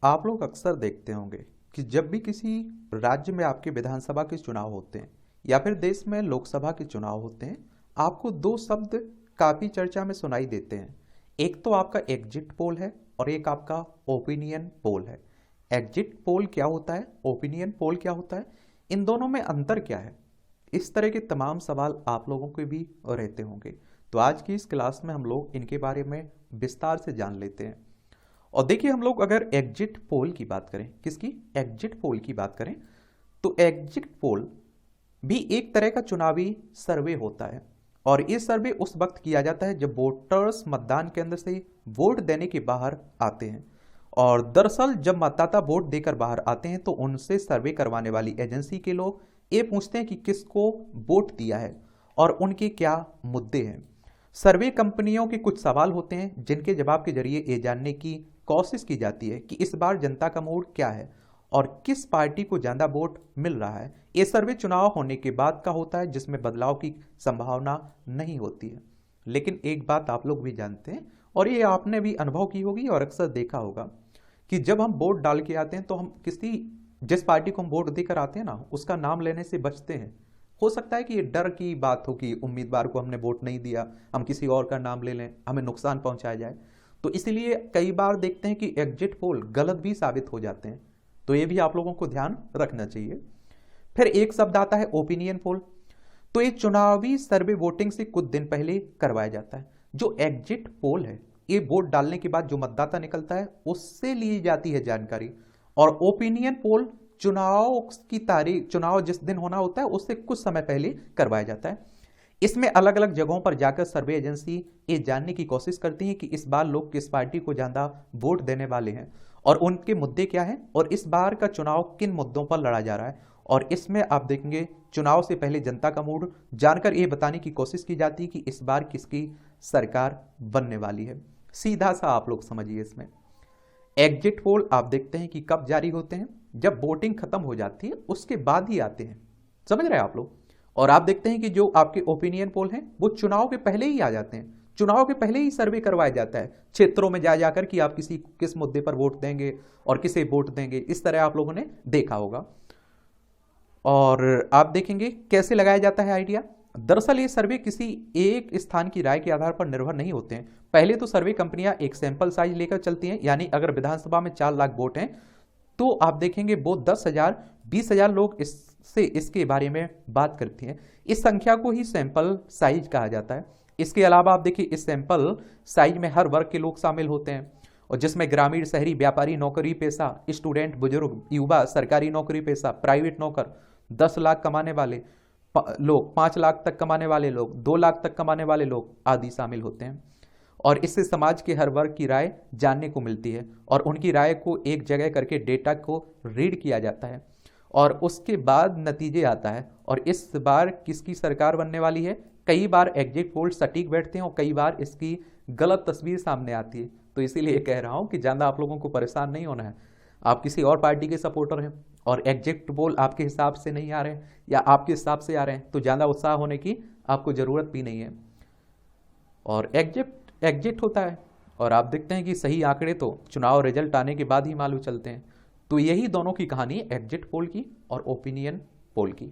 आप लोग अक्सर देखते होंगे कि जब भी किसी राज्य में आपके विधानसभा के चुनाव होते हैं या फिर देश में लोकसभा के चुनाव होते हैं, आपको दो शब्द काफी चर्चा में सुनाई देते हैं। एक तो आपका एग्जिट पोल है और एक आपका ओपिनियन पोल है। एग्जिट पोल क्या होता है, ओपिनियन पोल क्या होता है, इन दोनों में अंतर क्या है? इस तरह के तमाम सवाल आप लोगों के भी रहते होंगे। तो आज की इस क्लास में हम लोग इनके बारे में विस्तार से जान लेते हैं। और देखिए, हम लोग अगर एग्जिट पोल की बात करें, किसकी, एग्जिट पोल की बात करें, तो एग्जिट पोल भी एक तरह का चुनावी सर्वे होता है। और ये सर्वे उस वक्त किया जाता है जब वोटर्स मतदान केंद्र से वोट देने के बाहर आते हैं। और दरअसल जब मतदाता वोट देकर बाहर आते हैं तो उनसे सर्वे करवाने वाली एजेंसी के लोग ये पूछते हैं कि किसको वोट दिया है और उनके क्या मुद्दे हैं। सर्वे कंपनियों के कुछ सवाल होते हैं जिनके जवाब के जरिए ये जानने की कोशिश की जाती है कि इस बार जनता का मूड क्या है और किस पार्टी को ज्यादा वोट मिल रहा है। ये सर्वे चुनाव होने के बाद का होता है जिसमें बदलाव की संभावना नहीं होती है। लेकिन एक बात आप लोग भी जानते हैं और ये आपने भी अनुभव की होगी और अक्सर देखा होगा कि जब हम वोट डाल के आते हैं तो हम जिस पार्टी को हम वोट देकर आते हैं ना, उसका नाम लेने से बचते हैं। हो सकता है कि ये डर की बात हो कि उम्मीदवार को हमने वोट नहीं दिया, हम किसी और का नाम ले लें, हमें नुकसान पहुंचाया जाए। तो इसलिए कई बार देखते हैं कि एग्जिट पोल गलत भी साबित हो जाते हैं। तो ये भी आप लोगों को ध्यान रखना चाहिए। फिर एक शब्द आता है ओपिनियन पोल। तो ये चुनावी सर्वे वोटिंग से कुछ दिन पहले करवाया जाता है। जो एग्जिट पोल है, ये वोट डालने के बाद जो मतदाता निकलता है उससे ली जाती है जानकारी। और ओपिनियन पोल चुनाव की तारीख, चुनाव जिस दिन होना होता है उससे कुछ समय पहले करवाया जाता है। इसमें अलग अलग जगहों पर जाकर सर्वे एजेंसी ये जानने की कोशिश करती है कि इस बार लोग किस पार्टी को ज्यादा वोट देने वाले हैं और उनके मुद्दे क्या हैं और इस बार का चुनाव किन मुद्दों पर लड़ा जा रहा है। और इसमें आप देखेंगे चुनाव से पहले जनता का मूड जानकर यह बताने की कोशिश की जाती है कि इस बार किसकी सरकार बनने वाली है। सीधा सा आप लोग समझिए, इसमें एग्जिट पोल आप देखते हैं कि कब जारी होते हैं, जब वोटिंग खत्म हो जाती है उसके बाद ही आते हैं। समझ रहे हैं आप लोग? और आप देखते हैं कि जो आपके ओपिनियन पोल हैं वो चुनाव के पहले ही आ जाते हैं। चुनाव के पहले ही सर्वे करवाया जाता है क्षेत्रों में जा जाकर कि आप किस मुद्दे पर वोट देंगे और किसे वोट देंगे। इस तरह आप लोगों ने देखा होगा। और आप देखेंगे कैसे लगाया जाता है आइडिया। दरअसल ये सर्वे किसी एक स्थान की राय के आधार पर निर्भर नहीं होते हैं। पहले तो सर्वे कंपनियां एक सैंपल साइज लेकर चलती हैं, यानी अगर विधानसभा में 4 लाख वोट हैं तो आप देखेंगे वो 10,000 20,000 लोग इसके बारे में बात करती हैं। इस संख्या को ही सैंपल साइज कहा जाता है। इसके अलावा आप देखिए इस सैंपल साइज में हर वर्ग के लोग शामिल होते हैं, और जिसमें ग्रामीण, शहरी, व्यापारी, नौकरी पेशा, स्टूडेंट, बुजुर्ग, युवा, सरकारी नौकरी पेशा, प्राइवेट नौकर, 10 लाख कमाने वाले लोग, 5 लाख तक कमाने वाले लोग, 2 लाख तक कमाने वाले लोग आदि शामिल होते हैं। और इससे समाज के हर वर्ग की राय जानने को मिलती है और उनकी राय को एक जगह करके डेटा को रीड किया जाता है और उसके बाद नतीजे आता है। और इस बार किसकी सरकार बनने वाली है, कई बार एग्जिट पोल सटीक बैठते हैं और कई बार इसकी गलत तस्वीर सामने आती है। तो इसीलिए कह रहा हूं कि ज़्यादा आप लोगों को परेशान नहीं होना है। आप किसी और पार्टी के सपोर्टर हैं और एग्जिट पोल आपके हिसाब से नहीं आ रहे हैं या आपके हिसाब से आ रहे हैं तो ज़्यादा उत्साह होने की आपको ज़रूरत भी नहीं है। और एग्जिट होता है और आप देखते हैं कि सही आंकड़े तो चुनाव रिजल्ट आने के बाद ही मालूम चलते हैं। तो यही दोनों की कहानी है, एग्जिट पोल की और ओपिनियन पोल की।